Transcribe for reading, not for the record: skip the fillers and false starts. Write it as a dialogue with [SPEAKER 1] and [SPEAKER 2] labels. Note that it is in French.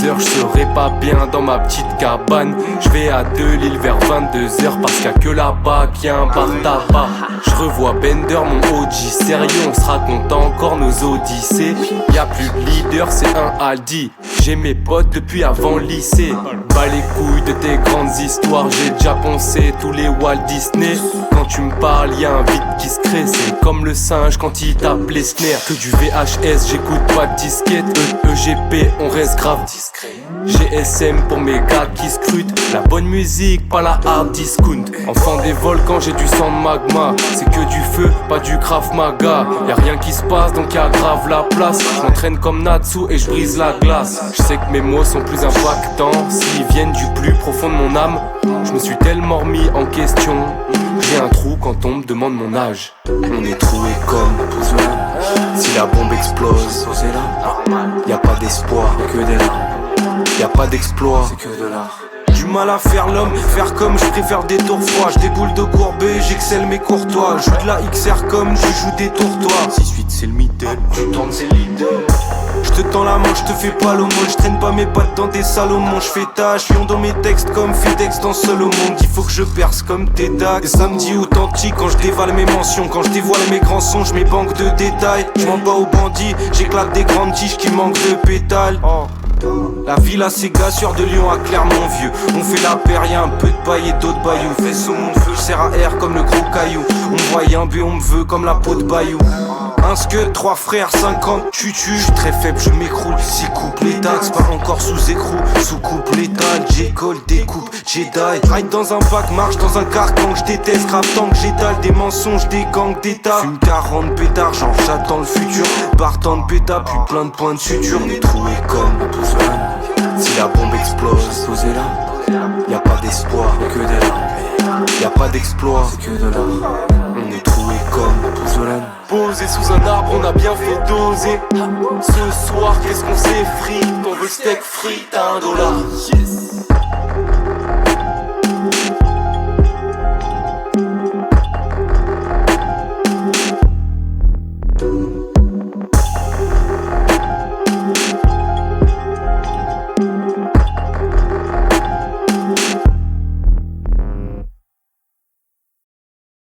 [SPEAKER 1] heures, je serai pas bien dans ma petite cabane. Je vais à Delisle vers 22h parce qu'il y a que là-bas qu'il y a un bar tabac. Je revois Bender, mon OG sérieux, on se raconte encore nos odyssées. Y'a plus de leader, c'est un Aldi. J'ai mes potes depuis avant le lycée. Bas les couilles de tes grandes histoires, j'ai déjà poncé tous les Walt Disney. Quand tu me parles, y'a un vide qui se crée. C'est comme le singe quand il tape les snares. Que du VHS, j'écoute pas de disquette. EGP, on reste grave discret. GSM pour mes gars qui scrutent. La bonne musique, pas la hard discount. Enfant des volcans, j'ai du sang de magma. C'est que du feu, pas du Krav Maga. Y'a rien qui se passe, donc y'a grave la place. Je m'entraîne comme Natsu et je brise la glace. Je sais que mes mots sont plus impactants s'ils viennent du plus profond de mon âme. Je me suis tellement remis en question. J'ai un trou quand on me demande mon âge. On est troué comme Pouzoulan. Si la bombe explose, y'a pas d'espoir, que des larmes. Y'a pas d'exploit, c'est que de l'art. Du mal à faire l'homme, faire comme je préfère des tours froids. J'déboule de courbé, j'excelle mes courtois. Joue de la XR comme tu joues des tourtois. 6-8 c'est le middle, tu tournes c'est l'idée. J'te tends la main, j'te fais pas l'aumône. J'traîne pas mes pattes dans des salomons. J'fais tâche, lion dans mes textes comme FedEx dans Seul au monde. Il faut que je perce comme Tétac. Et samedi authentique quand je dévale mes mentions. Quand je dévoile mes grands sons, j'mets banque de détails. J'm'en bats aux bandits, j'éclate des grandes tiges qui manquent de pétales. La ville à ses gars sur de Lyon à Clermont vieux. On fait la paire, y'a un peu de paille et d'autres bayous. Fais son mon feu, j'serre à air comme le gros caillou. On me voit un but, on me veut comme la peau de bayou. Un scud, 3 frères, 50 tutus. J'suis très faible, je m'écroule. Si coupe les taxes, pas encore sous écrou. Sous coupe létale, j'école, découpe, Jedi. Ride dans un pack, marche dans un carcan. J'déteste, grave tant que j'étale des mensonges, des gangs d'état. Fume 40 pétards, genre j'attends le futur. Partant de péta, puis plein de points de suture. On est troué comme Pouzoulan. Si la bombe explose, posez-la. Y'a pas d'espoir, que des larmes. Y'a pas d'exploit, c'est que de l'art. On est troué comme Pouzoulan. Posé sous un arbre, on a bien fait doser. Ce soir, qu'est-ce qu'on s'est frite? On veut steak frit à $1. Yes.